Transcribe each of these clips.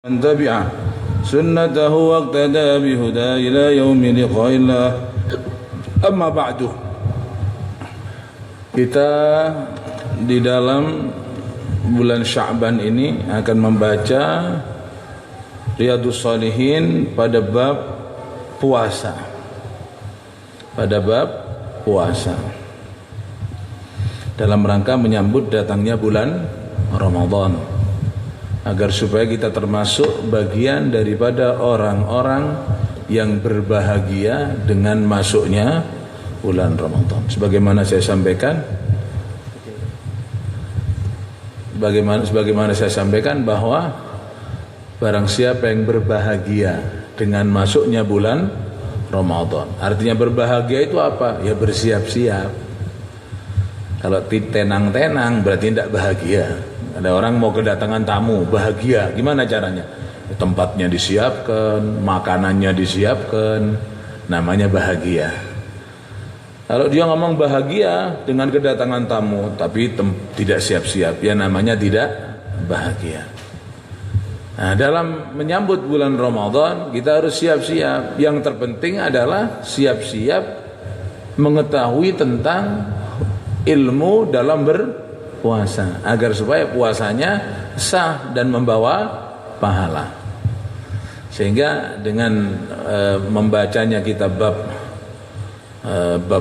من تبع سنته واقتدى بهدى إلى يوم لقاء الله. Amma ba'du. Kita di dalam bulan Sya'ban ini akan membaca Riyadhus Shalihin pada bab puasa. Pada bab puasa. Dalam rangka menyambut datangnya bulan Ramadan, agar supaya kita termasuk bagian daripada orang-orang yang berbahagia dengan masuknya bulan Ramadan. Sebagaimana saya sampaikan bahwa barang siapa yang berbahagia dengan masuknya bulan Ramadan. Artinya berbahagia itu apa? Ya bersiap-siap. Kalau tenang-tenang berarti tidak bahagia. Ada orang mau kedatangan tamu, bahagia. Gimana caranya? Tempatnya disiapkan, makanannya disiapkan, namanya bahagia. Kalau dia ngomong bahagia dengan kedatangan tamu, tapi tidak siap-siap, ya namanya tidak bahagia. Nah, dalam menyambut bulan Ramadan, kita harus siap-siap. Yang terpenting adalah siap-siap mengetahui tentang ilmu dalam puasa, agar supaya puasanya sah dan membawa pahala. Sehingga dengan membacanya kitab bab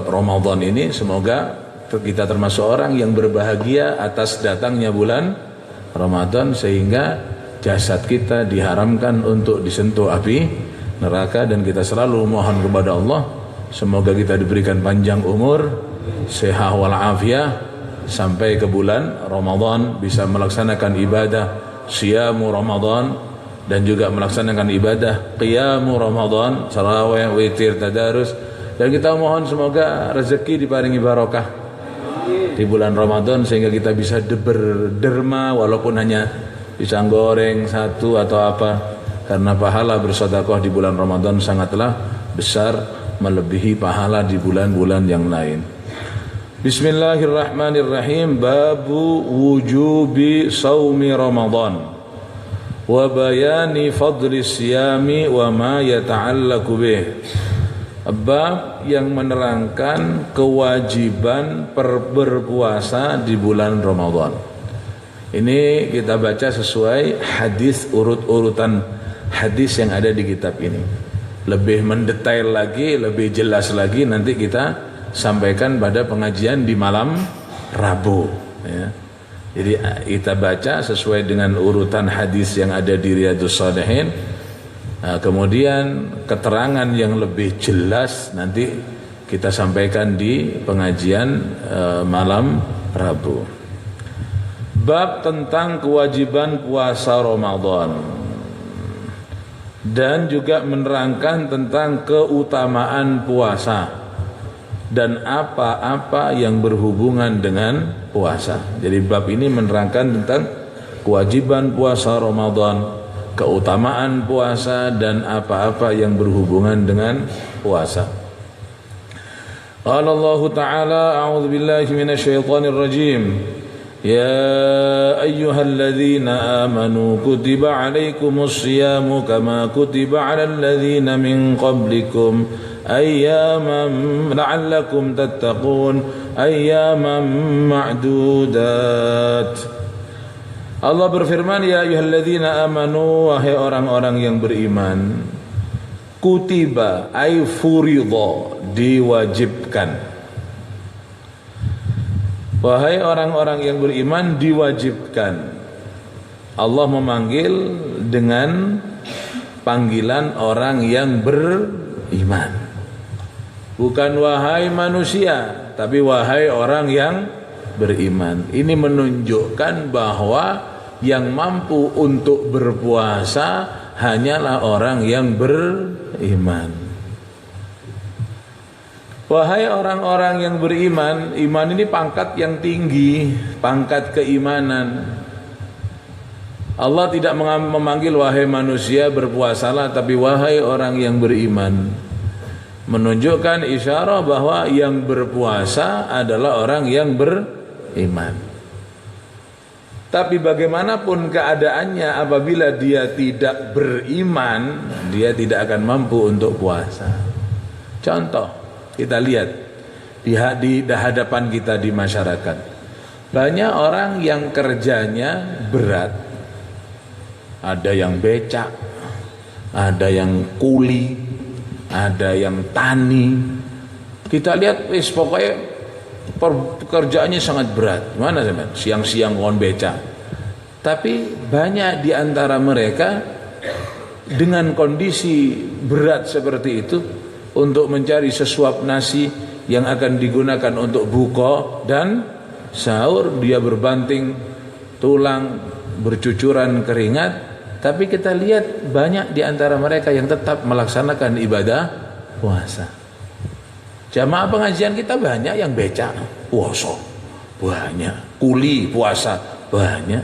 Ramadan ini, semoga kita termasuk orang yang berbahagia atas datangnya bulan Ramadan, sehingga jasad kita diharamkan untuk disentuh api neraka. Dan kita selalu mohon kepada Allah, semoga kita diberikan panjang umur, sehat walafiat, sampai ke bulan Ramadan bisa melaksanakan ibadah siyamu Ramadan, dan juga melaksanakan ibadah qiyamu Ramadan, tarawih, witir, tadarus. Dan kita mohon semoga rezeki diparingi barokah di bulan Ramadan, sehingga kita bisa berderma walaupun hanya pisang goreng satu atau apa, karena pahala bersedekah di bulan Ramadan sangatlah besar, melebihi pahala di bulan-bulan yang lain. Bismillahirrahmanirrahim. Babu wujubi saumi Ramadan wa bayani fadli siyami wa ma yata'allaqu bih. Bab yang menerangkan kewajiban berpuasa di bulan Ramadan. Ini kita baca sesuai hadis, urutan hadis yang ada di kitab ini. Lebih mendetail lagi, lebih jelas lagi nanti kita sampaikan pada pengajian di malam Rabu, ya. Jadi kita baca sesuai dengan urutan hadis yang ada di Riyadhus Shalihin. Kemudian keterangan yang lebih jelas nanti kita sampaikan di pengajian malam Rabu. Bab tentang kewajiban puasa Ramadan, dan juga menerangkan tentang keutamaan puasa dan apa-apa yang berhubungan dengan puasa. Jadi bab ini menerangkan tentang kewajiban puasa Ramadan, keutamaan puasa, dan apa-apa yang berhubungan dengan puasa. Qala Allah Ta'ala, a'udzu billahi minasyaitonir rajim. Ya ayyuhalladzina amanu kutiba 'alaikumus syiyamu kama kutiba 'alal ladzina min qablikum ayyaman la'allakum tattaqun ayyaman ma'dudat. Allah berfirman, ya ayyuhalladzina amanu, wahai orang-orang yang beriman, kutiba ay furidha, diwajibkan. Wahai orang-orang yang beriman, diwajibkan. Allah memanggil dengan panggilan orang yang beriman. Bukan wahai manusia, tapi wahai orang yang beriman. Ini menunjukkan bahwa yang mampu untuk berpuasa hanyalah orang yang beriman. Wahai orang-orang yang beriman, iman ini pangkat yang tinggi, pangkat keimanan. Allah tidak memanggil wahai manusia berpuasalah, tapi wahai orang yang beriman. Menunjukkan isyarat bahwa yang berpuasa adalah orang yang beriman. Tapi bagaimanapun keadaannya, apabila dia tidak beriman, dia tidak akan mampu untuk puasa. Contoh, kita lihat di hadapan kita di masyarakat. Banyak orang yang kerjanya berat. Ada yang becak, ada yang kuli, ada yang tani. Kita lihat pokoknya pekerjaannya sangat berat. Mana teman? Siang-siang kon becak. Tapi banyak di antara mereka dengan kondisi berat seperti itu, untuk mencari sesuap nasi yang akan digunakan untuk buka dan sahur, dia berbanting tulang, bercucuran keringat. Tapi kita lihat banyak di antara mereka yang tetap melaksanakan ibadah puasa. Jamaah pengajian kita banyak yang becak puasa, banyak kuli puasa, banyak.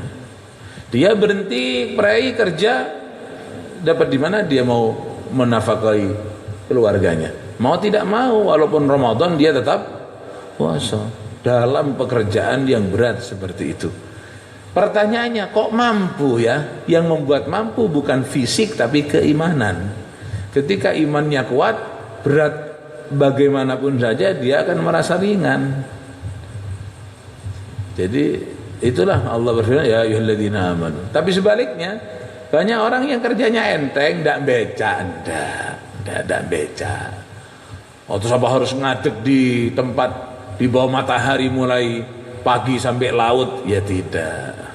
Dia berhenti prai kerja, dapat di mana dia mau menafkahi keluarganya. Mau tidak mau, walaupun Ramadan dia tetap puasa dalam pekerjaan yang berat seperti itu. Pertanyaannya, kok mampu ya? Yang membuat mampu bukan fisik tapi keimanan. Ketika imannya kuat, berat bagaimanapun saja dia akan merasa ringan. Jadi itulah Allah berfirman, ya ayyuhalladzina amanu. Tapi sebaliknya, banyak orang yang kerjanya enteng, ndak beca, ndak beca. Atau apa harus ngadeg di tempat di bawah matahari mulai pagi sampai laut? Ya tidak.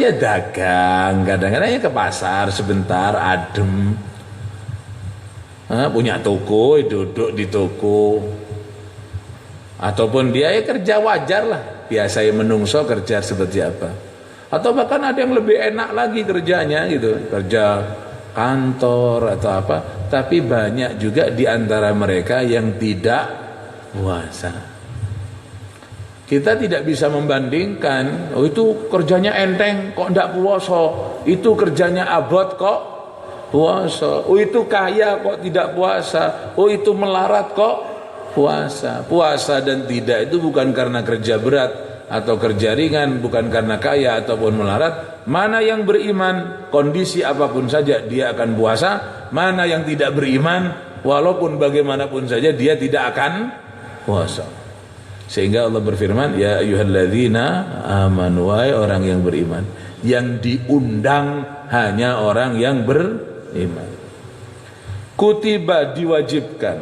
Ya dagang, kadang-kadang ya ke pasar sebentar, adem. Punya toko, duduk di toko. Ataupun dia ya kerja wajar lah, biasa ya menungso kerja seperti apa. Atau bahkan ada yang lebih enak lagi kerjanya gitu, kerja kantor atau apa. Tapi banyak juga di antara mereka yang tidak puasa. Kita tidak bisa membandingkan, oh itu kerjanya enteng kok tidak puasa, itu kerjanya abot kok puasa, oh itu kaya kok tidak puasa, oh itu melarat kok puasa. Puasa dan tidak itu bukan karena kerja berat atau kerja ringan, bukan karena kaya ataupun melarat. Mana yang beriman, kondisi apapun saja dia akan puasa. Mana yang tidak beriman, walaupun bagaimanapun saja dia tidak akan puasa. Sehingga Allah berfirman, ya ayyuhalladzina amanu, wahai orang yang beriman. Yang diundang hanya orang yang beriman. Kutiba, diwajibkan,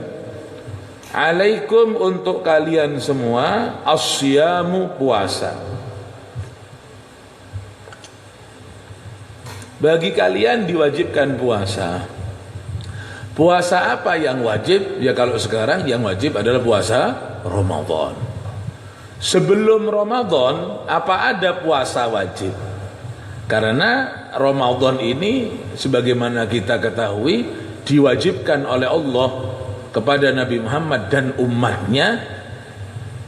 alaikum, untuk kalian semua, asyamu, puasa. Bagi kalian diwajibkan puasa. Puasa apa yang wajib? Ya kalau sekarang yang wajib adalah puasa Ramadan. Sebelum Ramadan, apa ada puasa wajib? Karena Ramadan ini sebagaimana kita ketahui diwajibkan oleh Allah kepada Nabi Muhammad dan umatnya.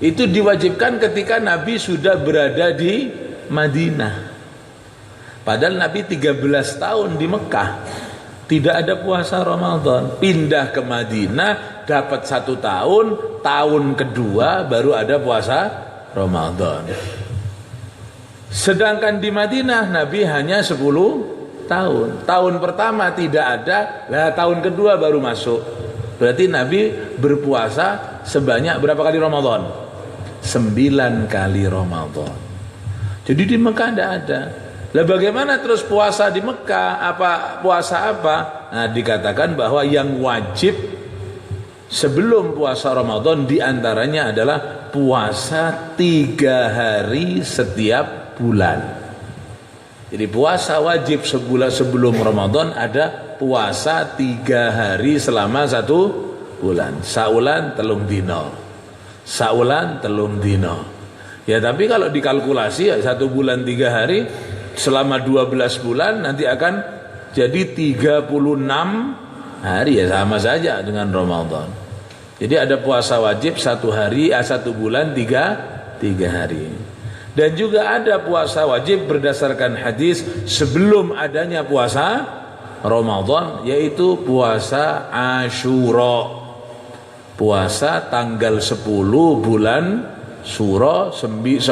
Itu diwajibkan ketika Nabi sudah berada di Madinah. Padahal Nabi 13 tahun di Mekah tidak ada puasa Ramadan. Pindah ke Madinah, dapat 1 tahun, tahun kedua baru ada puasa Ramadan. Sedangkan di Madinah Nabi hanya 10 tahun. Tahun pertama tidak ada, lah tahun kedua baru masuk. Berarti Nabi berpuasa sebanyak berapa kali Ramadan? 9 kali Ramadan. Jadi di Mekah tidak ada. Lah bagaimana terus puasa di Mekah? Apa puasa apa? Nah, dikatakan bahwa yang wajib sebelum puasa Ramadan diantaranya adalah puasa 3 hari setiap bulan. Jadi puasa wajib sebulan sebelum Ramadan ada puasa 3 hari selama 1 bulan. Saulan telung dino. Saulan telung dino. Ya tapi kalau dikalkulasi ya 1 bulan 3 hari selama 12 bulan nanti akan jadi 36 hari, ya sama saja dengan Ramadan. Jadi ada puasa wajib 1 hari, 1 bulan 3 hari. Dan juga ada puasa wajib berdasarkan hadis sebelum adanya puasa Ramadan, yaitu puasa Asyura. Puasa tanggal 10 bulan Syura, 10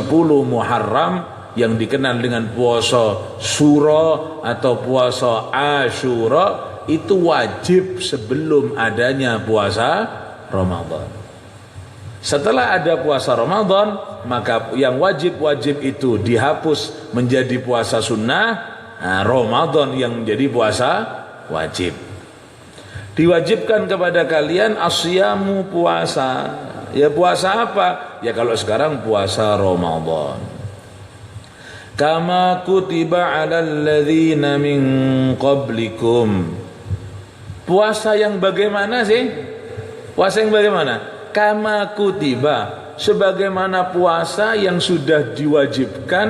Muharram yang dikenal dengan puasa Syura atau puasa Asyura itu wajib sebelum adanya puasa Ramadan. Setelah ada puasa Ramadan, maka yang wajib-wajib itu dihapus menjadi puasa sunnah. Nah, Ramadan yang menjadi puasa wajib. Diwajibkan kepada kalian asyamu, puasa. Ya puasa apa? Ya kalau sekarang puasa Ramadan. Kama kutiba 'alal ladzina min qablikum. Puasa yang bagaimana sih? Puasa yang bagaimana? Kama kutiba, sebagaimana puasa yang sudah diwajibkan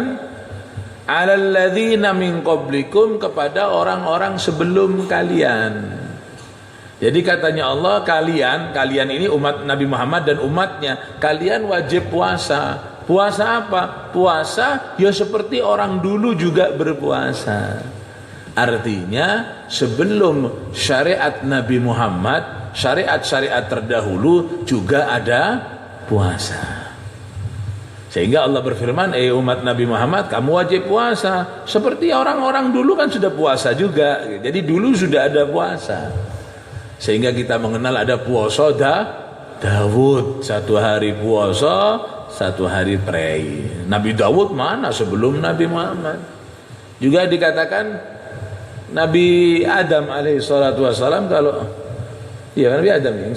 'alal ladzina min qablikum, kepada orang-orang sebelum kalian. Jadi katanya Allah, kalian ini umat Nabi Muhammad dan umatnya, kalian wajib puasa. Puasa apa? Puasa ya seperti orang dulu juga berpuasa. Artinya sebelum syariat Nabi Muhammad, syariat-syariat terdahulu juga ada puasa. Sehingga Allah berfirman, umat Nabi Muhammad, kamu wajib puasa. Seperti orang-orang dulu kan sudah puasa juga. Jadi dulu sudah ada puasa. Sehingga kita mengenal ada puasa Dawud, 1 hari puasa, 1 hari prei. Nabi Dawud mana sebelum Nabi Muhammad. Juga dikatakan Nabi Adam alaihissalatu wassalam, kalau Nabi Adam yang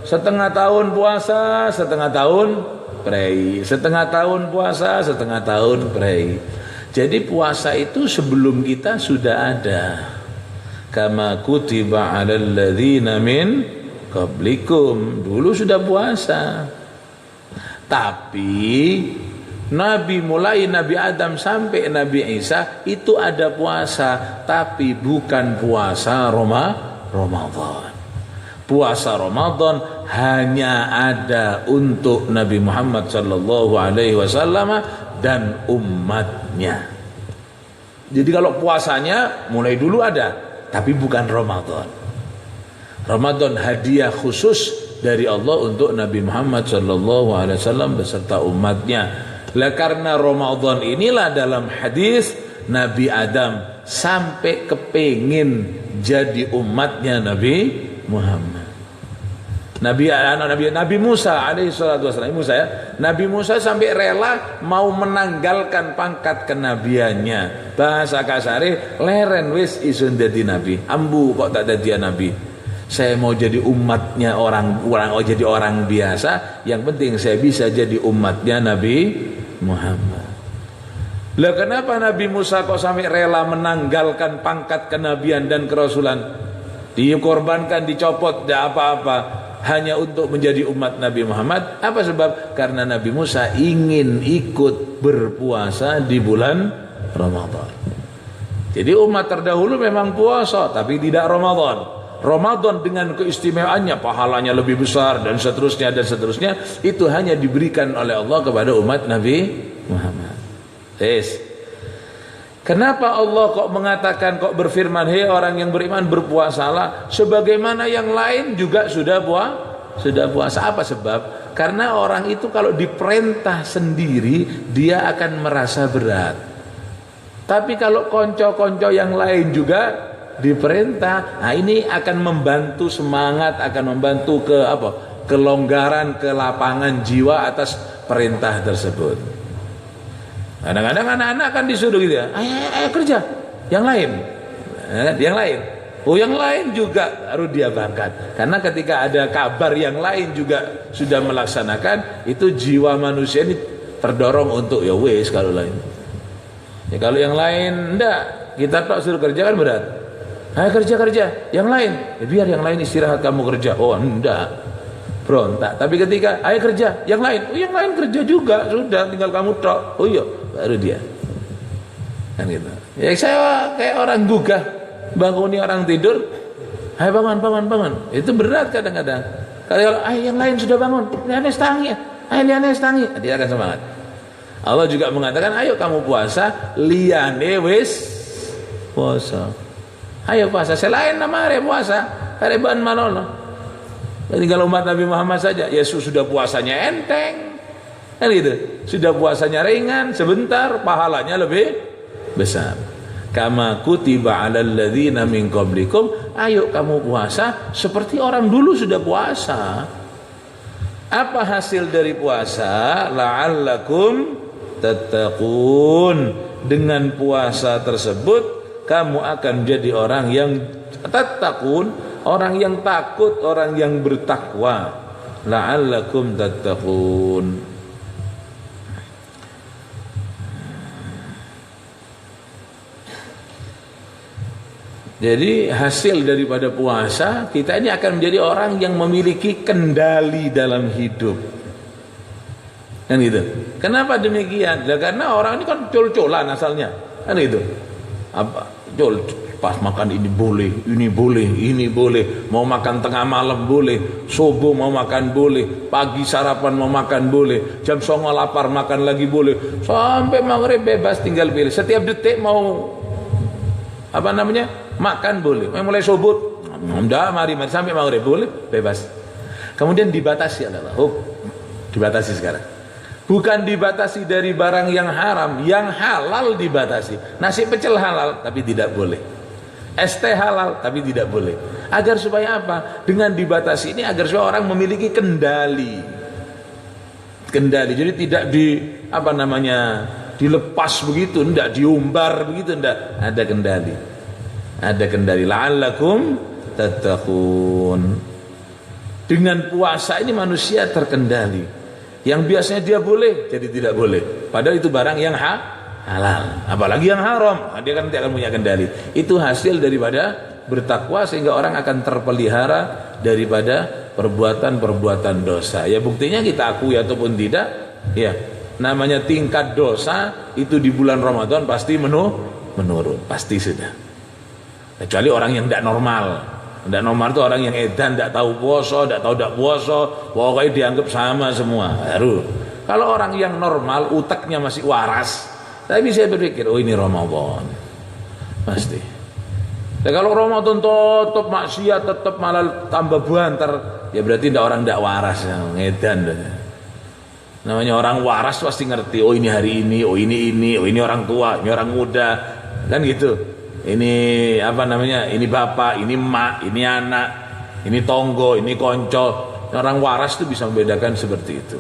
setengah tahun puasa, setengah tahun prei, setengah tahun puasa, setengah tahun prei. Jadi puasa itu sebelum kita sudah ada. Kama kutiba 'alal ladzina min qablikum, dulu sudah puasa. Tapi mulai Nabi Adam sampai Nabi Isa itu ada puasa, tapi bukan puasa Ramadan. Puasa Ramadan hanya ada untuk Nabi Muhammad sallallahu alaihi wasallam dan umatnya. Jadi kalau puasanya mulai dulu ada, tapi bukan Ramadan. Ramadan hadiah khusus dari Allah untuk Nabi Muhammad sallallahu alaihi wasallam beserta umatnya. Lah karena Ramadan inilah dalam hadis Nabi Adam sampai kepingin jadi umatnya Nabi Muhammad. Nabi Musa alaihi salatu wasallam, Nabi Musa sampai rela mau menanggalkan pangkat kenabiannya. Bahasa kasare, leren wis isun dadi nabi. Ambu kok tak dadi nabi. Saya mau jadi umatnya orang jadi orang biasa. Yang penting saya bisa jadi umatnya Nabi Muhammad. Lah kenapa Nabi Musa kok sampai rela menanggalkan pangkat kenabian dan kerasulan? Dikorbankan, dicopot, tidak apa-apa, hanya untuk menjadi umat Nabi Muhammad. Apa sebab? Karena Nabi Musa ingin ikut berpuasa di bulan Ramadan. Jadi umat terdahulu memang puasa, tapi tidak Ramadan. Ramadan dengan keistimewaannya, pahalanya lebih besar dan seterusnya, itu hanya diberikan oleh Allah kepada umat Nabi Muhammad. Kenapa Allah kok mengatakan, kok berfirman, hei orang yang beriman berpuasalah, sebagaimana yang lain juga sudah puasa. Apa sebab? Karena orang itu kalau diperintah sendiri dia akan merasa berat. Tapi kalau konco-konco yang lain juga diperintah, nah ini akan membantu semangat, akan membantu kelonggaran, kelapangan jiwa atas perintah tersebut. Kadang-kadang anak-anak kan disuruh gitu ya, ayo kerja, yang lain, yang lain juga harus dia bangkat. Karena ketika ada kabar yang lain juga sudah melaksanakan, itu jiwa manusia ini terdorong untuk ya wes kalau lain. Ya kalau yang lain enggak, kita tak suruh kerja kan berat. Ayo kerja, yang lain, ya biar yang lain istirahat, kamu kerja. Oh enggak, berontak. Tapi ketika ayo kerja, yang lain kerja juga, sudah tinggal kamu tok. Oh iya, baru dia. Kan gitu. Ya saya kayak orang gugah, banguni orang tidur. Ayo bangun. Itu berat kadang-kadang. Kalau yang lain sudah bangun, liane setangi. Dia akan semangat. Allah juga mengatakan, ayo kamu puasa, liane wis puasa. Ayo puasa, selain nama hari puasa, hari ban malono. Jadi kalau umat Nabi Muhammad saja, Yesus sudah puasanya enteng. Kan gitu. Sudah puasanya ringan, sebentar, pahalanya lebih besar. Kama kutiba 'alal ladzina min qablikum, ayo kamu puasa seperti orang dulu sudah puasa. Apa hasil dari puasa? La'allakum tattaqun. Dengan puasa tersebut kamu akan jadi orang yang tattaqun, orang yang takut, orang yang bertakwa. La'allakum tattaqun. Jadi hasil daripada puasa, kita ini akan menjadi orang yang memiliki kendali dalam hidup. Kan gitu. Kenapa demikian? Ya, karena orang ini kan col-colan asalnya. Kan gitu. Apa? Pas makan ini boleh, ini boleh, ini boleh. Mau makan tengah malam boleh, subuh mau makan boleh, pagi sarapan mau makan boleh, jam 09.00 lapar makan lagi boleh, sampai maghrib bebas tinggal pilih. Setiap detik mau makan boleh. Mulai subuh, mari sampai maghrib boleh, bebas. Kemudian dibatasi adalah dibatasi sekarang. Bukan dibatasi dari barang yang haram, yang halal dibatasi. Nasi pecel halal tapi tidak boleh. Es teh halal tapi tidak boleh. Agar supaya apa? Dengan dibatasi ini agar supaya orang memiliki kendali. Kendali. Jadi tidak dilepas begitu, tidak diumbar begitu, tidak. Ada kendali. Ada kendali. La'allakum tattaqun. Dengan puasa ini manusia terkendali. Yang biasanya dia boleh jadi tidak boleh. Padahal itu barang yang halal. Apalagi yang haram, dia kan tidak akan punya kendali. Itu hasil daripada bertakwa, sehingga orang akan terpelihara daripada perbuatan-perbuatan dosa. Ya buktinya kita akui ataupun tidak, ya namanya tingkat dosa itu di bulan Ramadan pasti menurun, pasti sudah. Kecuali orang yang tidak normal. Tidak normal itu orang yang edan, tidak tahu puasa, tidak tahu tidak puasa, pokoknya dianggap sama semua. Baru. Kalau orang yang normal, utaknya masih waras, tapi saya berpikir, oh ini Ramadan, pasti. Dan kalau Ramadan tetap maksiat, tetap malah tambah banter, ya berarti orang tidak waras, yang edan. Namanya orang waras pasti ngerti, oh ini hari ini, oh ini orang tua, ini orang muda, kan gitu. Ini ini bapak, ini emak, ini anak, ini tonggo, ini konco. Orang waras itu bisa membedakan seperti itu.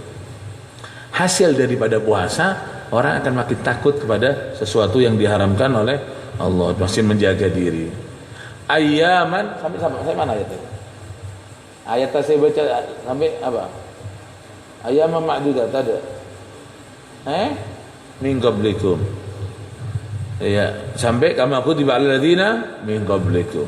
Hasil daripada puasa, orang akan makin takut kepada sesuatu yang diharamkan oleh Allah, masih menjaga diri. Ayaman sampai mana ayatnya? Ayatnya saya baca sampai apa? Ayaman ma'dudat ada. Min qablikum. Ya, sampai kama kutiba 'alal ladzina min qablikum.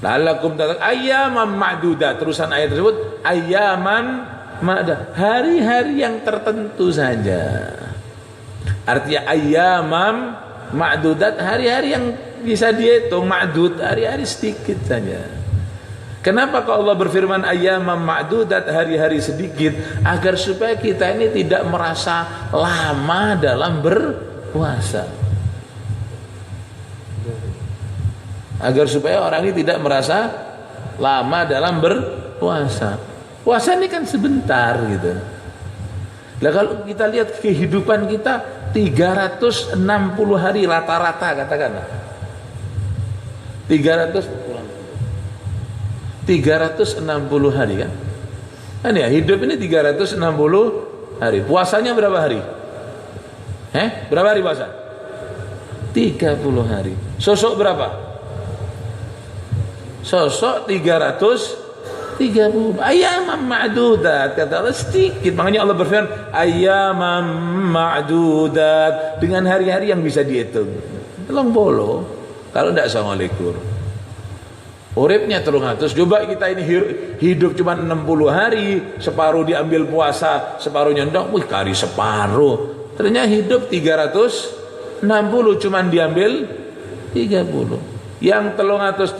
La'allakum tattaqun. Ayyaman ma'dudat. Terusan ayat tersebut ayyaman ma'dudat. Hari-hari yang tertentu saja. Artinya ayyaman ma'dudat, hari-hari yang bisa dihitung, ma'dud, hari-hari sedikit saja. Kenapa kalau Allah berfirman ayyaman ma'dudat, hari-hari sedikit? Agar supaya kita ini tidak merasa lama dalam berpuasa. Agar supaya orang ini tidak merasa lama dalam berpuasa. Puasa ini kan sebentar gitu. Nah kalau kita lihat kehidupan kita 360 hari rata-rata, katakanlah 360 hari kan? Kan ya, hidup ini 360 hari. Puasanya berapa hari? Berapa hari puasa? 30 hari. Sosok berapa? Sosok 330. Ayyaman ma'dudat, kata Allah, sedikit. Makanya Allah berfirman ayyaman ma'dudat, dengan hari-hari yang bisa dihitung. 30. Kalau tidak 29. Uripnya 300. Coba kita ini hidup cuma 60 hari, separuh diambil puasa, separuh nyendok, kari separuh. Ternyata hidup 360 cuma diambil 30. Yang 330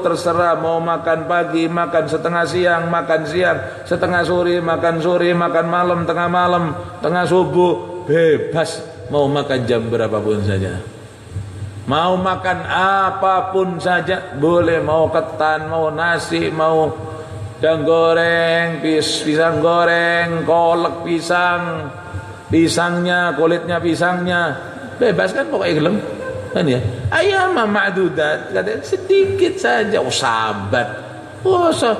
terserah mau makan pagi, makan setengah siang, makan siang, setengah sore, makan malam, tengah subuh, bebas mau makan jam berapapun saja. Mau makan apapun saja boleh, mau ketan, mau nasi, mau udang goreng, pisang goreng, kolak pisang, pisangnya, kulitnya pisangnya, bebas kan pokoknya gelem kan ya. Ayam ma'dudat, katanya sedikit saja. Oh sahabat, puasa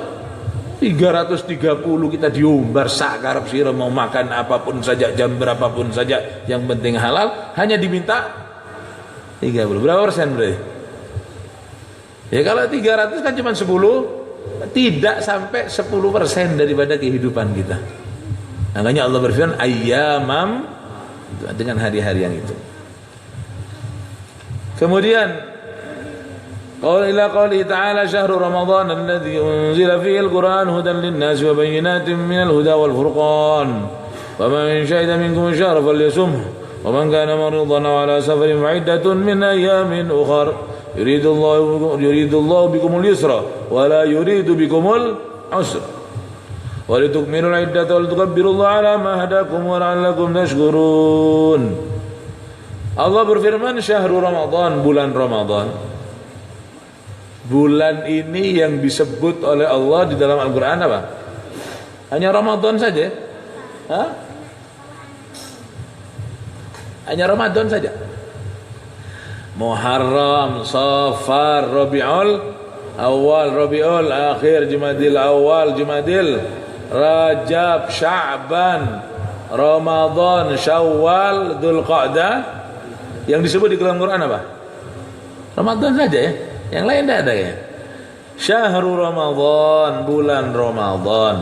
330 kita diumbar sakarep sira, mau makan apapun saja, jam berapapun saja, yang penting halal, hanya diminta 30. Berapa persen berarti? Ya kalau 300 kan cuma 10, tidak sampai 10% daripada kehidupan kita. Makanya Allah berfirman ayyamam, dengan hari-hari yang itu. Kemudian ila qouli ta'ala syahru ramadhan alladzi unzila fihi al-Qur'an hudan lin-nasi wa bayyinatin minal huda wal furqan. Faman syahida minkum ash-shahra falyasumhu wa man kana maridan aw ala safarin fa'iddatun min ayyamin ukhar. Yuridullahu bikumul yusra wa la yuridu bikumul usra. Wa litukmilul iddata wa litukabbirullaha ala ma hadakum wa la'allakum tashkurun. Allah berfirman syahrul Ramadan, bulan Ramadan. Bulan ini yang disebut oleh Allah di dalam Al-Quran apa? Hanya Ramadan saja? Hah? Hanya Ramadan saja? Muharram, Safar, Rabiul Awal, Rabiul Akhir, Jumadil Awal, Jumadil Rajab, Sya'ban, Ramadan, Syawal, Dzulqa'dah. Yang disebut di dalam Quran apa? Ramadan saja ya. Yang lain tidak ada ya. Syahrul Ramadan, bulan Ramadan.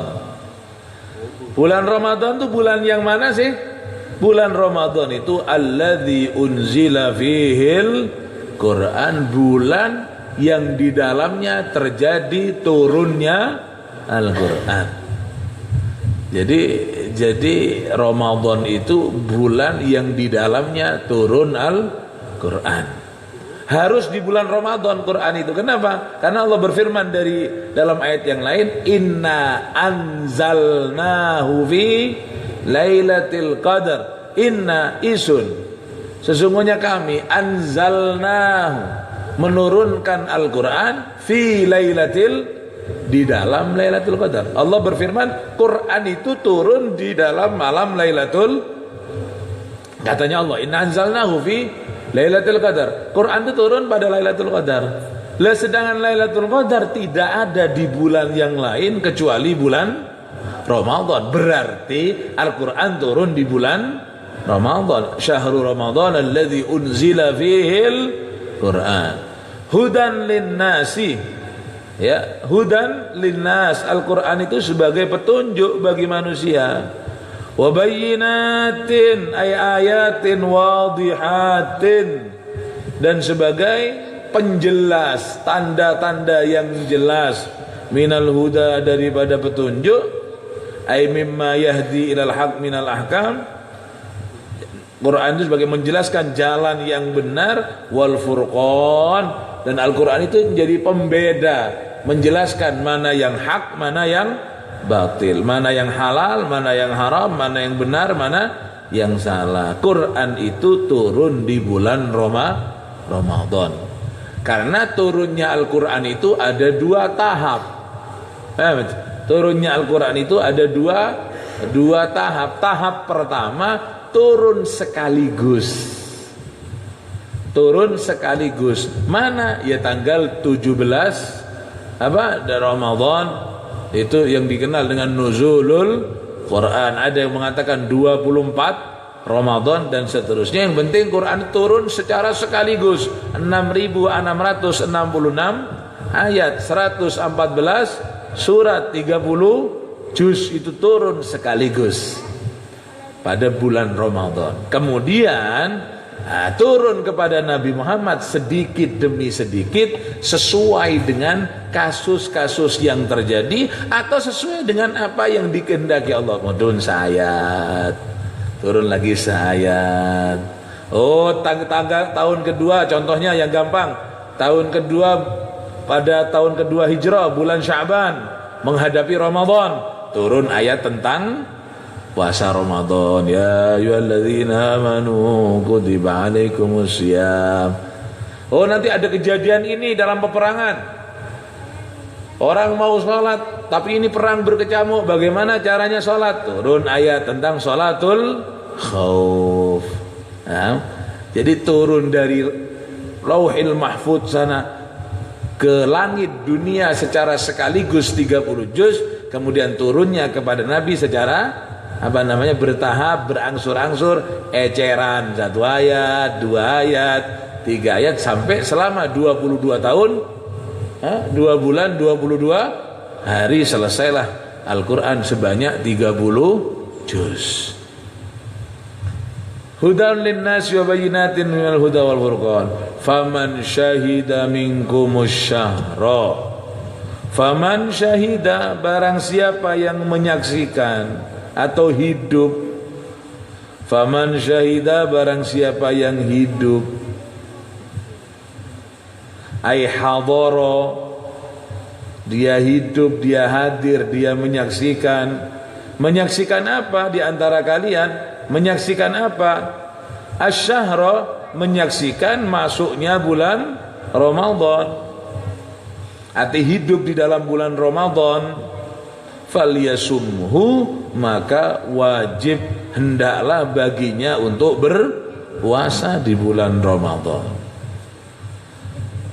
Bulan Ramadan itu bulan yang mana sih? Bulan Ramadan itu alladzi unzila fihil Quran, bulan yang di dalamnya terjadi turunnya Al-Quran. Jadi Ramadan itu bulan yang di dalamnya turun Al-Quran. Harus di bulan Ramadan Quran itu. Kenapa? Karena Allah berfirman dalam ayat yang lain, inna anzalnahu fi lailatul qadar. Inna isun, sesungguhnya kami anzalnahu, menurunkan Al-Quran fi lailatul, di dalam Lailatul Qadar. Allah berfirman Quran itu turun di dalam malam Lailatul, katanya Allah inna anzalnahu fi Lailatul Qadar. Quran itu turun pada Lailatul Qadar. Lah sedangkan Lailatul Qadar tidak ada di bulan yang lain kecuali bulan Ramadan. Berarti Al-Quran turun di bulan Ramadan. Syahrul Ramadan alladzi unzila fihil Quran hudan lin-nasi. Ya, hudan linnas. Al-Quran itu sebagai petunjuk bagi manusia. Wa bayyinatin ay ayatin wadihatin, dan sebagai penjelas, tanda-tanda yang jelas. Minal huda, daripada petunjuk. Ay mimma yahdi ilal haq minal ahkam. Quran itu sebagai menjelaskan jalan yang benar. Wal furqan, dan Al-Quran itu menjadi pembeda, menjelaskan mana yang hak, mana yang batil, mana yang halal, mana yang haram, mana yang benar, mana yang salah. Quran itu turun di bulan Ramadan. Karena turunnya Al-Quran itu ada dua tahap. Turunnya Al-Quran itu ada dua tahap. Tahap pertama turun sekaligus. Turun sekaligus. Mana? Ya tanggal 17 Ramadan, itu yang dikenal dengan nuzulul Quran. Ada yang mengatakan 24 Ramadan dan seterusnya. Yang penting Quran turun secara sekaligus. 6.666 ayat, 114 surat, 30 juz, itu turun sekaligus pada bulan Ramadan. Kemudian turun kepada Nabi Muhammad sedikit demi sedikit sesuai dengan kasus-kasus yang terjadi atau sesuai dengan apa yang dikehendaki Allah. Turun seayat, turun lagi seayat. Oh, tahun kedua, contohnya yang gampang, tahun kedua, pada tahun kedua Hijrah, bulan Sya'ban menghadapi Ramadan, turun ayat tentang puasa Ramadan. Ya ayyuhalladzina amanu kutiba alaikumusiyam. Oh, nanti ada kejadian ini dalam peperangan. Orang mau sholat, tapi ini perang berkecamuk, bagaimana caranya sholat? Turun ayat tentang sholatul khauf. Nah, jadi turun dari Lauhil Mahfudz sana ke langit dunia secara sekaligus 30 juz, kemudian turunnya kepada Nabi secara bertahap, berangsur-angsur, eceran 1 ayat, 2 ayat, 3 ayat, sampai selama 22 tahun, 2 bulan 22 hari selesailah Al-Quran sebanyak 30 juz. Hudan linnasi wa bayyinatin minal huda wal furqan. Faman syahida minkumus syahra. Faman syahida, barang siapa yang menyaksikan atau hidup. Faman syahida, barang siapa yang hidup. Ai hadara, dia hidup, dia hadir, dia menyaksikan. Menyaksikan apa di antara kalian? Menyaksikan apa? Asy-syahra, menyaksikan masuknya bulan Ramadan. Arti hidup di dalam bulan Ramadan. Falyasumhu, maka wajib hendaklah baginya untuk berpuasa di bulan Ramadan.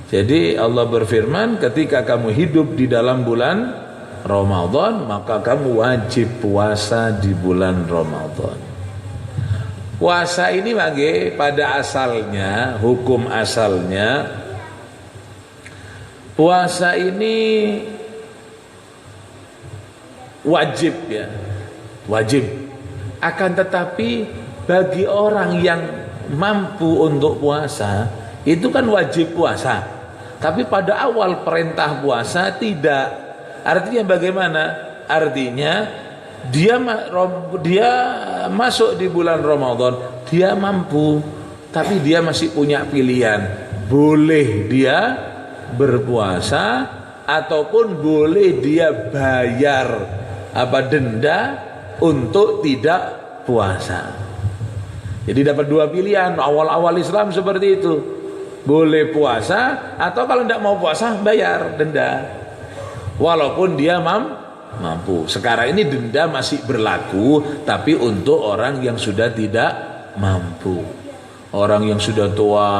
Jadi Allah berfirman, ketika kamu hidup di dalam bulan Ramadan, maka kamu wajib puasa di bulan Ramadan. Puasa ini pada asalnya, hukum asalnya, puasa ini wajib ya, wajib. Akan tetapi bagi orang yang mampu untuk puasa, itu kan wajib puasa. Tapi pada awal perintah puasa tidak. Artinya bagaimana? Artinya dia masuk di bulan Ramadan, dia mampu, tapi dia masih punya pilihan. Boleh dia berpuasa ataupun boleh dia bayar denda untuk tidak puasa. Jadi dapat 2 pilihan. Awal-awal Islam seperti itu. Boleh puasa, atau kalau tidak mau puasa bayar denda. Walaupun dia mampu. Sekarang ini denda masih berlaku, tapi untuk orang yang sudah tidak mampu. Orang yang sudah tua,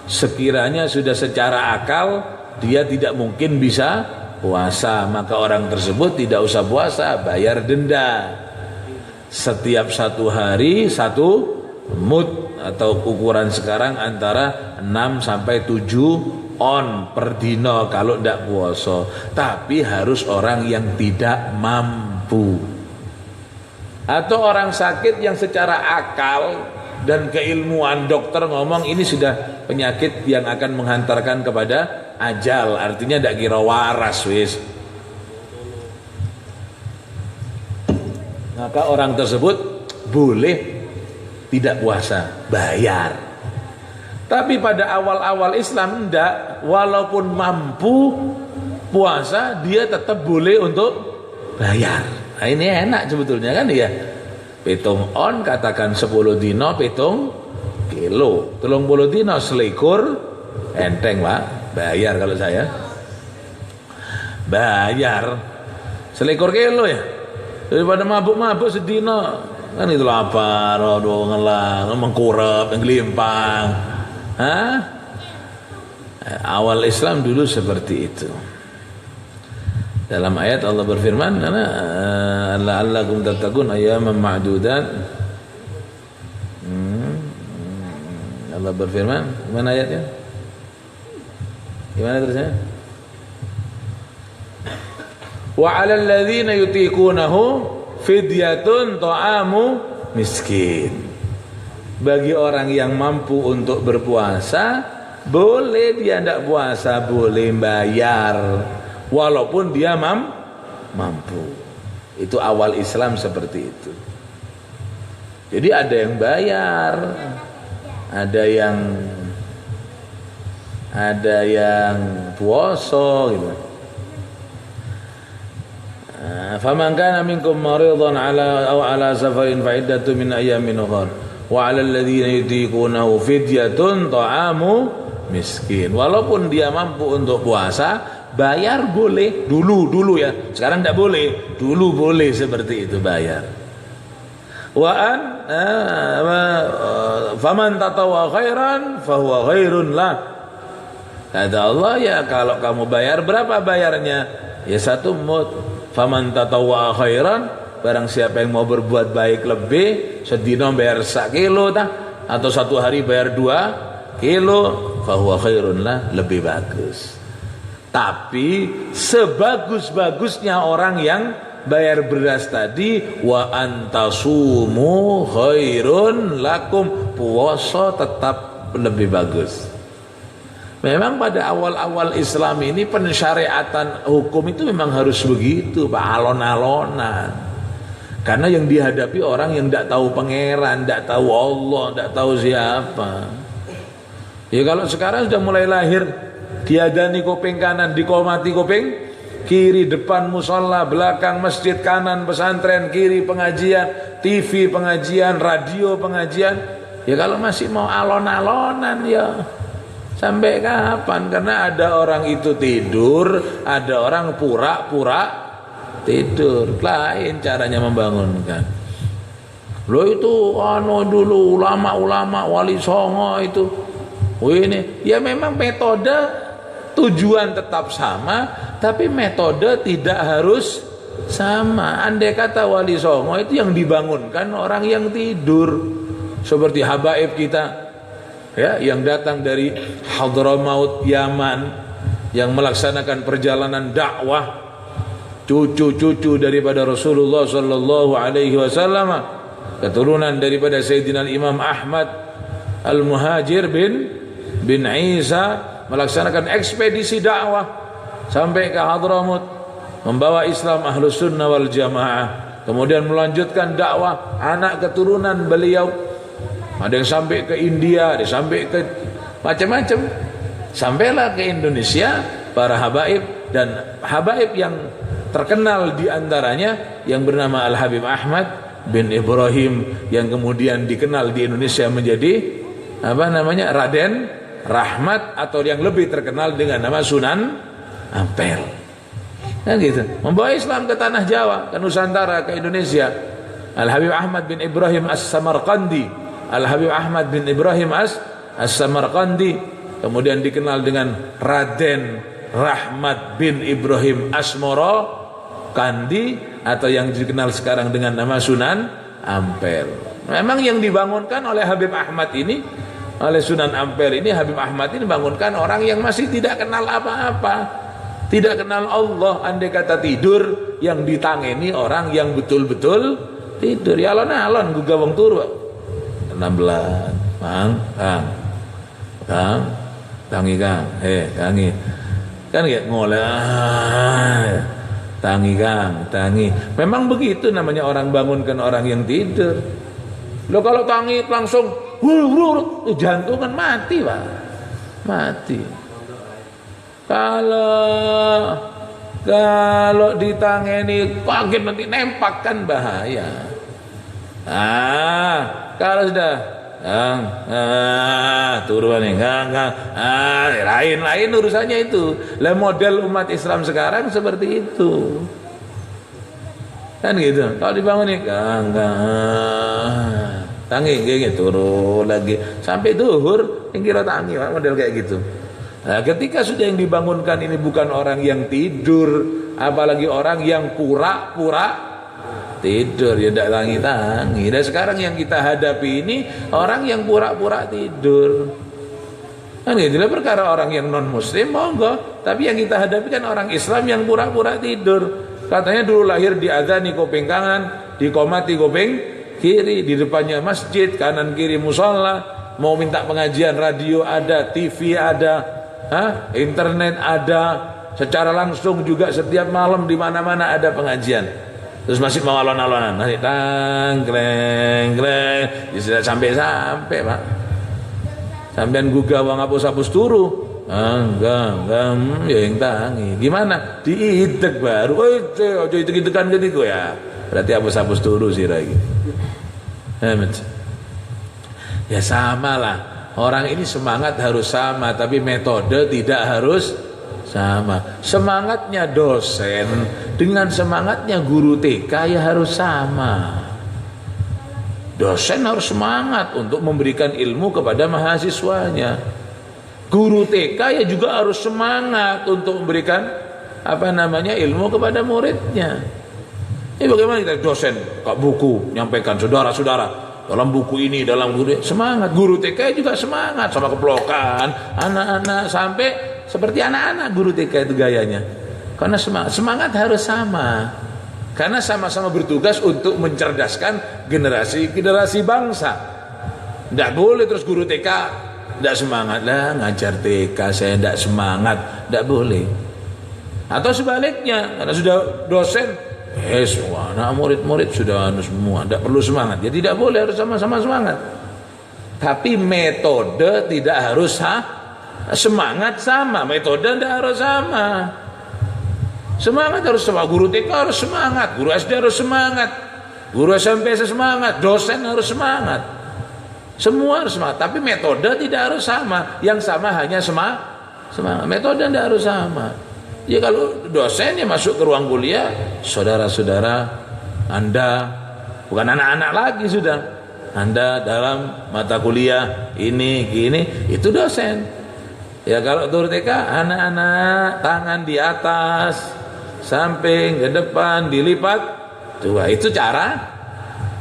sekiranya sudah secara akal dia tidak mungkin bisa puasa, maka orang tersebut tidak usah puasa, bayar denda. Setiap 1 hari 1 mud, atau ukuran sekarang antara 6 sampai 7 on per dino kalau tidak puasa. Tapi harus orang yang tidak mampu, atau orang sakit yang secara akal dan keilmuan dokter ngomong ini sudah penyakit yang akan menghantarkan kepada ajal, artinya tidak kira waras wis, maka orang tersebut boleh tidak puasa, bayar. Tapi pada awal-awal Islam enggak, walaupun mampu puasa dia tetap boleh untuk bayar. Nah, ini enak sebetulnya kan ya. Pitung on, katakan 10 dino pitung kilo, 30 dino selikur, enteng Pak, bayar. Kalau saya bayar selikur kilo ya, daripada mabuk-mabuk sedino kan. Itu lapar, aduh ngelang, mengkurap, ngelimpang. Awal Islam dulu seperti itu. Dalam ayat Allah berfirman, la'allakum tattaqun ayyaman ma'dudat. Allah berfirman, mana ayatnya? Gimana terusnya? Wa 'alal ladzina yutiqunahu fidyatun ta'amu miskin. Bagi orang yang mampu untuk berpuasa, boleh dia tidak puasa, boleh bayar walaupun dia mampu. Itu awal Islam seperti itu. Jadi ada yang bayar, ada yang puasa gitu. Faman kana minkum maridan ala safarin fa iddatu min ayyamin ukhra wa 'alal ladzina yutiqunahu fidyatun ta'amu miskin. Walaupun dia mampu untuk puasa, bayar boleh dulu ya, sekarang tidak boleh, dulu boleh seperti itu bayar. Faman tatawwa khairan fahuwa khairun lah. Kata Allah, ya kalau kamu bayar, berapa bayarnya? Ya 1 mud. Faman tatawwa khairan, barang siapa yang mau berbuat baik lebih, sedina bayar 1 kilo atau 1 hari bayar 2 kilo, fahuwa khairun lah, lebih bagus. Tapi sebagus-bagusnya orang yang bayar beras tadi, wa antasumu khairun lakum, puasa tetap lebih bagus. Memang pada awal-awal Islam ini pensyariatan hukum itu memang harus begitu, Pak, alon-alonan. Karena yang dihadapi orang yang tidak tahu pangeran, tidak tahu Allah, tidak tahu siapa. Ya kalau sekarang sudah mulai lahir, diadani kuping kanan, dikomati kuping kiri, depan musola, belakang masjid, kanan pesantren, kiri pengajian, TV pengajian, radio pengajian. Ya kalau masih mau alon-alonan ya sampai kapan? Karena ada orang itu tidur, ada orang pura-pura tidur. Lain caranya membangunkan. Lo itu dulu ulama-ulama Wali Songo itu. Ini ya memang metode, tujuan tetap sama, tapi metode tidak harus sama. Andai kata Wali Songo itu yang dibangunkan orang yang tidur, seperti habaib kita ya, yang datang dari Hadramaut Yaman, yang melaksanakan perjalanan dakwah, cucu-cucu daripada Rasulullah sallallahu alaihi wasallam, keturunan daripada Sayyidina Imam Ahmad Al-Muhajir bin Isa, melaksanakan ekspedisi dakwah sampai ke Hadramut, membawa Islam Ahlus Sunnah wal Jamaah, kemudian melanjutkan dakwah anak keturunan beliau. Ada yang sampai ke India, ada yang sampai ke macam-macam, sampailah ke Indonesia para habaib. Dan habaib yang terkenal diantaranya yang bernama Al-Habib Ahmad bin Ibrahim, yang kemudian dikenal di Indonesia menjadi Raden Rahmat, atau yang lebih terkenal dengan nama Sunan Ampel. Kan gitu. Membawa Islam ke tanah Jawa, ke Nusantara, ke Indonesia. Al-Habib Ahmad bin Ibrahim As-Samarqandi. Al-Habib Ahmad bin Ibrahim As-Samarqandi, kemudian dikenal dengan Raden Rahmat bin Ibrahim Asmoro Kandi, atau yang dikenal sekarang dengan nama Sunan Ampel. Memang yang dibangunkan oleh Habib Ahmad ini, oleh Sunan Ampel ini, Habib Ahmad ini bangunkan orang yang masih tidak kenal apa-apa, tidak kenal Allah. Andai kata tidur, yang ditangeni orang yang betul-betul tidur. Ya alon-alon gugah wong turu 16 Kang tangi Kang tangi kan ya ngoleh tangi Kang tangi. Memang begitu namanya orang bangunkan orang yang tidur. Lo kalau tangi langsung jantung kan mati, Pak. Mati. Kalau ditangeni kaget nanti nempak kan bahaya. Kalau sudah turun nih, lain urusannya itu. Lah model umat Islam sekarang seperti itu. Kan gitu. Kalau dibangun nih, tangi gini turun lagi sampai duhur, yang kira tangi, Pak, model kayak gitu. Nah, ketika sudah yang dibangunkan ini bukan orang yang tidur, apalagi orang yang pura-pura tidur, ya tidak tangi-tangi. Dan sekarang yang kita hadapi ini orang yang pura-pura tidur. Kan gitu lah, perkara orang yang non muslim monggo, tapi yang kita hadapi kan orang Islam yang pura-pura tidur. Katanya dulu lahir diadzani kuping kanan, dikomati kuping kiri, di depannya masjid, kanan kiri musola. Mau minta pengajian, radio ada, TV ada, internet ada, secara langsung juga setiap malam di mana-mana ada pengajian. Terus masih mau alon-alonan, nanti kleng, ya sampai Pak. Sampean gugah wong hapus turu, enggak, ya yang tangi. Gimana? Diidek baru, ojo idek-idekan gitu ya. Berarti hapus turu sih lagi. Ya sama lah. Orang ini semangat harus sama, tapi metode tidak harus sama. Semangatnya dosen dengan semangatnya guru TK ya harus sama. Dosen harus semangat untuk memberikan ilmu kepada mahasiswanya. Guru TK ya juga harus semangat untuk memberikan ilmu kepada muridnya. Ini bagaimana kita dosen kak buku nyampaikan saudara-saudara dalam buku ini, dalam guru semangat. Guru TK juga semangat sama keplokan anak-anak sampai seperti anak-anak guru TK itu gayanya. Karena semangat harus sama. Karena sama-sama bertugas untuk mencerdaskan generasi bangsa. Tidak boleh terus guru TK tidak semangat lah ngajar TK saya tidak semangat, tidak boleh. Atau sebaliknya, karena sudah dosen semua anak murid-murid sudah semua tidak perlu semangat, ya tidak boleh, harus sama-sama semangat. Tapi metode tidak harus semangat sama, metode tidak harus sama. Semangat harus sama, guru TK harus semangat, guru SD harus semangat, guru SMP harus semangat, dosen harus semangat, semua harus semangat. Tapi metode tidak harus sama, yang sama hanya semangat, metode tidak harus sama. Ya kalau dosen ya masuk ke ruang kuliah, saudara-saudara Anda bukan anak-anak lagi sudah, Anda dalam mata kuliah ini gini, itu dosen. Ya kalau guru TK, anak-anak tangan di atas, samping ke depan dilipat, coba itu cara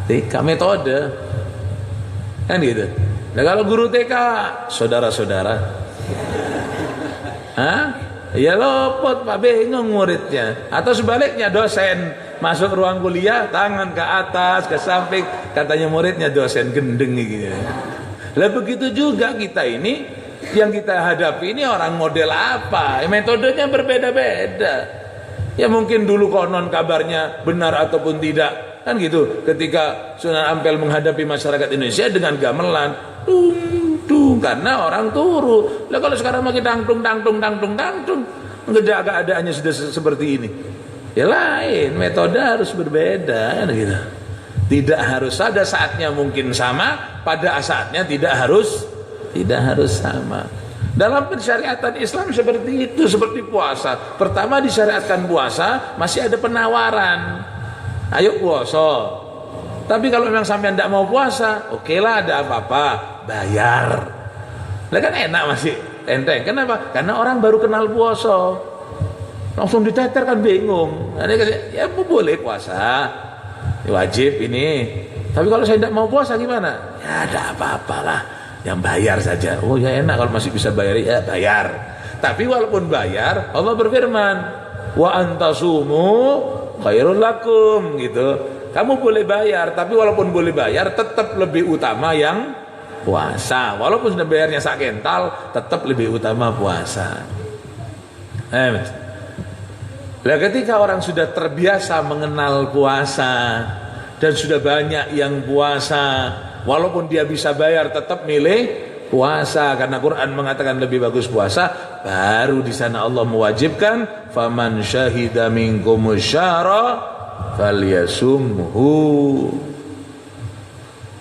TK, metode kan gitu. Nah kalau guru TK, saudara-saudara, ya lopot Pak, bingung muridnya. Atau sebaliknya dosen masuk ruang kuliah, tangan ke atas ke samping, katanya muridnya dosen gendeng gitu. Lah begitu juga kita ini, yang kita hadapi ini orang model apa? Metodenya berbeda-beda. Ya mungkin dulu konon kabarnya benar ataupun tidak, kan gitu. Ketika Sunan Ampel menghadapi masyarakat Indonesia dengan gamelan, tung karena orang turu. Lah kalau sekarang makin tangtung, keadaannya sudah seperti ini. Ya lain, metode harus berbeda, kan gitu. Tidak harus pada saatnya mungkin sama, pada saatnya tidak harus sama. Dalam pensyariatan Islam seperti itu, seperti puasa. Pertama disyariatkan puasa, masih ada penawaran. Ayo puasa. Tapi kalau memang sampai tidak mau puasa, oke lah, ada apa-apa, bayar. Lah kan enak, masih enteng. Kenapa? Karena orang baru kenal puasa, langsung diteter kan bingung. Ya boleh puasa, wajib ini. Tapi kalau saya tidak mau puasa gimana? Ya ada apa-apa lah, yang bayar saja. Oh ya enak kalau masih bisa bayar, ya bayar. Tapi walaupun bayar, Allah berfirman, wa antasumu khairul lakum, gitu. Kamu boleh bayar, tapi walaupun boleh bayar, tetap lebih utama yang puasa. Walaupun sudah bayarnya sak kental, tetap lebih utama puasa. Nah, ketika orang sudah terbiasa mengenal puasa dan sudah banyak yang puasa, walaupun dia bisa bayar, tetap milih puasa karena Quran mengatakan lebih bagus puasa. Baru di sana Allah mewajibkan, faman syahida minkumus syahra falyasumhu.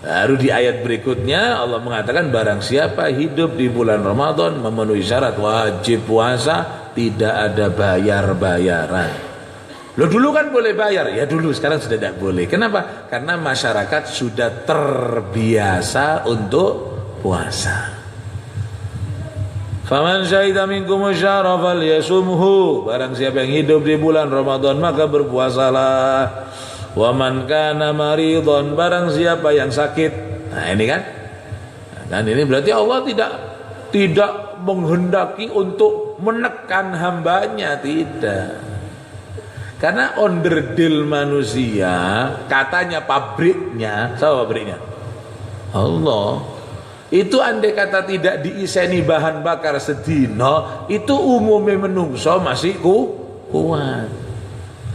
Baru di ayat berikutnya Allah mengatakan, barang siapa hidup di bulan Ramadan memenuhi syarat wajib puasa, tidak ada bayar-bayaran. Loh dulu kan boleh bayar, ya dulu, sekarang sudah tidak boleh. Kenapa? Karena masyarakat sudah terbiasa untuk puasa. Faman syahida minkum syahra falyasumhu. Barang siapa yang hidup di bulan Ramadan maka berpuasalah. Wa man kana maridhan, barang siapa yang sakit. Nah ini kan, dan ini berarti Allah tidak menghendaki untuk menekan hambanya, tidak. Karena onderdil manusia, katanya pabriknya, siapa pabriknya? Allah. Itu andai kata tidak diiseni bahan bakar sedina, itu umumnya menungso masih kuat.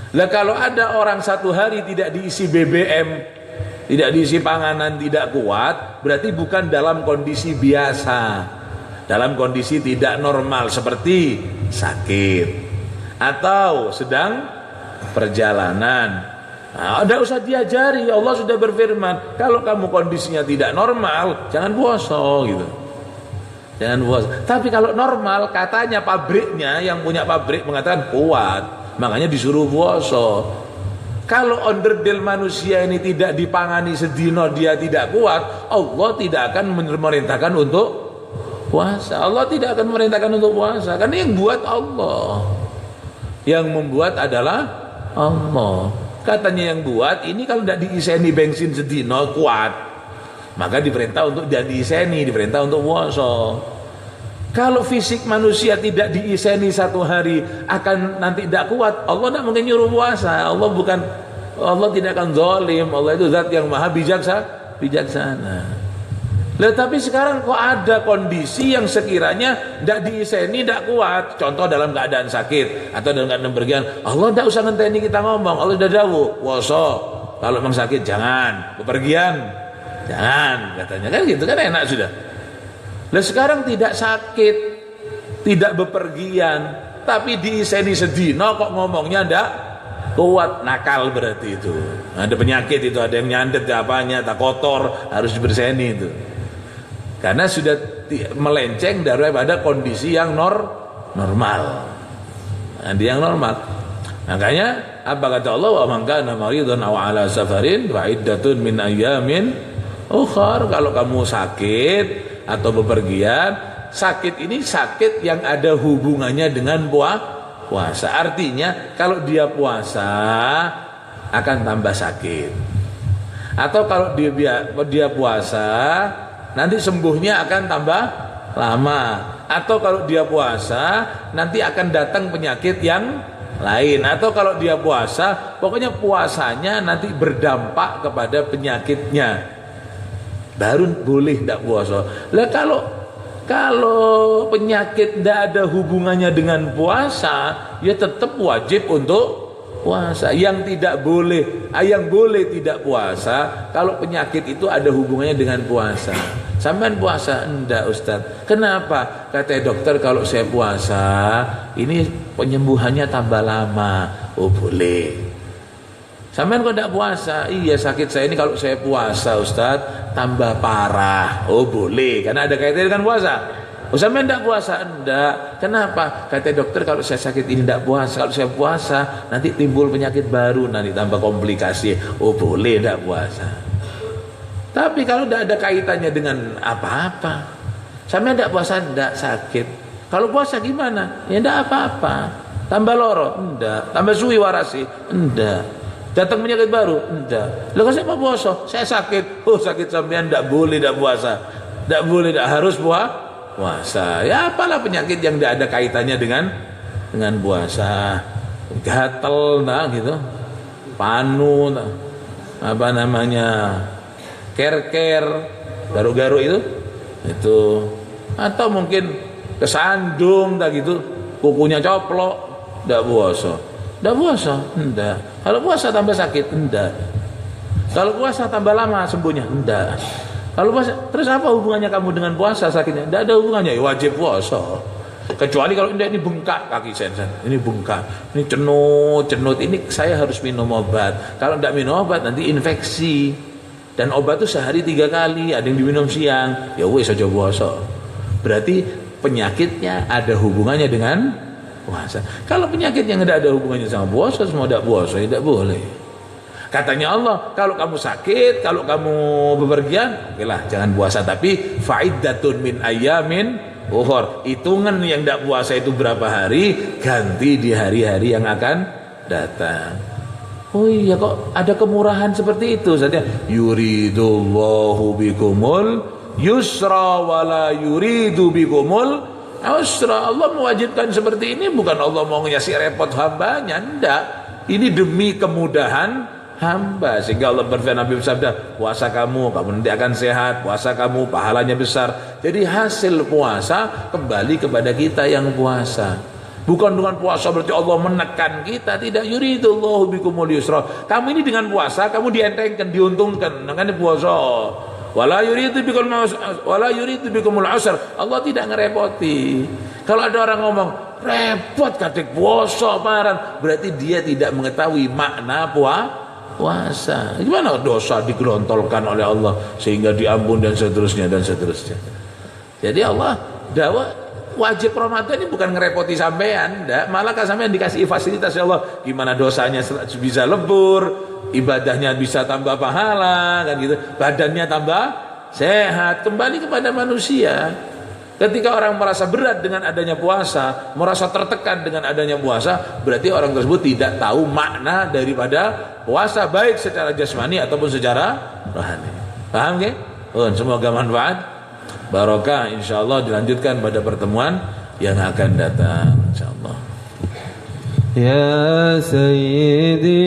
Lah kalau ada orang satu hari tidak diisi BBM, tidak diisi panganan, tidak kuat, berarti bukan dalam kondisi biasa, dalam kondisi tidak normal seperti sakit atau sedang perjalanan. Nah, tidak usah diajari, Allah sudah berfirman, kalau kamu kondisinya tidak normal, jangan puasa gitu. Jangan puasa. Tapi kalau normal katanya pabriknya yang punya pabrik mengatakan kuat, makanya disuruh puasa. Kalau onderdil manusia ini tidak dipangani sedino dia tidak kuat, Allah tidak akan memerintahkan untuk puasa. Allah tidak akan memerintahkan untuk puasa karena yang buat Allah. Yang membuat adalah Allah. Katanya yang buat ini kalau tidak diiseni bensin sedino kuat, maka diperintah untuk tidak diiseni, diperintah untuk puasa. Kalau fisik manusia tidak diiseni satu hari akan nanti tidak kuat, Allah tidak mungkin nyuruh puasa. Allah tidak akan zalim. Allah itu zat yang maha bijaksana. Lah tapi sekarang kok ada kondisi yang sekiranya tidak diiseni tidak kuat. Contoh dalam keadaan sakit atau dalam keadaan berpergian, Allah tidak usah ngenteni kita ngomong. Allah sudah dawuh, puasa. Kalau memang sakit jangan, bepergian jangan, katanya kan gitu kan enak sudah. Lah sekarang tidak sakit, tidak bepergian, tapi diiseni sedino kok ngomongnya ndak kuat, nakal berarti itu. Ada penyakit itu, ada yang nyandet apanya, tak kotor, harus dibersiheni itu. Karena sudah melenceng daripada kondisi yang normal. Nah, yang normal. Makanya apa kata Allah, wa man kana maridan aw ala safarin fa iddatun min ayyamin ukhar. Kalau kamu sakit atau bepergian, sakit ini sakit yang ada hubungannya dengan puasa. Artinya kalau dia puasa akan tambah sakit. Atau kalau dia puasa nanti sembuhnya akan tambah lama. Atau kalau dia puasa nanti akan datang penyakit yang lain. Atau kalau dia puasa, pokoknya puasanya nanti berdampak kepada penyakitnya, baru boleh tidak puasa. Lah kalau penyakit tidak ada hubungannya dengan puasa, ya tetap wajib untuk puasa. Yang tidak boleh, yang boleh tidak puasa kalau penyakit itu ada hubungannya dengan puasa. Sampean puasa? Enggak Ustaz. Kenapa? Kata dokter kalau saya puasa ini penyembuhannya tambah lama. Oh boleh. Sampean kok tidak puasa? Iya sakit saya ini kalau saya puasa Ustaz tambah parah. Oh boleh, karena ada kaitannya dengan puasa. Oh sampean tidak puasa? Enggak. Kenapa? Kata dokter kalau saya sakit ini tidak puasa, kalau saya puasa nanti timbul penyakit baru, nanti tambah komplikasi. Oh boleh tidak puasa. Tapi kalau tidak ada kaitannya dengan apa-apa, sampean tidak puasa tidak sakit. Kalau puasa gimana? Ya tidak apa-apa. Tambah loro? Enggak. Tambah suwi warasi? Enggak. Datang penyakit baru? Enggak. Lah saya mau puasa, saya sakit. Oh sakit sampean tidak boleh tidak puasa. Tidak boleh tidak harus puasa. Ya apalah penyakit yang tidak ada kaitannya dengan puasa. Gatel nah gitu. Panu nah. Apa namanya? Ker-ker, garu-garu itu. Atau mungkin kesandung tak gitu, kukunya coplok, tidak puasa. Tidak puasa? Enggak. Kalau puasa tambah sakit? Enggak. Kalau puasa tambah lama sembuhnya? Enggak. Kalau puasa, terus apa hubungannya kamu dengan puasa sakitnya? Enggak ada hubungannya, ya wajib puasa. Kecuali kalau ini bengkak kaki saya, ini bengkak, ini cenut, ini saya harus minum obat. Kalau tidak minum obat nanti infeksi. Dan obat itu sehari 3 kali, ada yang diminum siang, ya wes saja puasa. Berarti penyakitnya ada hubungannya dengan puasa. Kalau penyakit yang tidak ada hubungannya sama puasa, semua tidak puasa, tidak boleh. Katanya Allah, kalau kamu sakit, kalau kamu bepergian, okelah jangan puasa. Tapi fa'iddatun min ayyamin ukhar. Hitungan yang tidak puasa itu berapa hari, ganti di hari-hari yang akan datang. Oh iya kok ada kemurahan seperti itu saja. Yuridullahu bikumul yusra wala yuridu bikumul usra. Allah mewajibkan seperti ini bukan Allah mau ngasih repot hambanya, enggak. Ini demi kemudahan hamba. Sehingga Allah berfirman, Nabi bersabda, puasa kamu nanti akan sehat, puasa kamu pahalanya besar. Jadi hasil puasa kembali kepada kita yang puasa. Bukan dengan puasa berarti Allah menekan kita, tidak. Yuridullahu bikumul yusra. Kamu ini dengan puasa kamu dientengkan, diuntungkan. Makanya puasa. Wala yuridu bikumul usra. Allah tidak ngerepoti. Kalau ada orang ngomong repot kadek puasa paran, berarti dia tidak mengetahui makna puasa. Gimana dosa digelontolkan oleh Allah sehingga diampun dan seterusnya dan seterusnya. Jadi Allah dakwah wajib Ramadan ini bukan ngerepoti sampean, malah kan sampean dikasih fasilitas ya Allah, gimana dosanya bisa lebur, ibadahnya bisa tambah pahala kan gitu, badannya tambah sehat, kembali kepada manusia. Ketika orang merasa berat dengan adanya puasa, merasa tertekan dengan adanya puasa, berarti orang tersebut tidak tahu makna daripada puasa, baik secara jasmani ataupun secara rohani. Paham ke? Semoga manfaat, barokah, insyaallah. Dilanjutkan pada pertemuan yang akan datang, insyaallah. Ya Sayyidi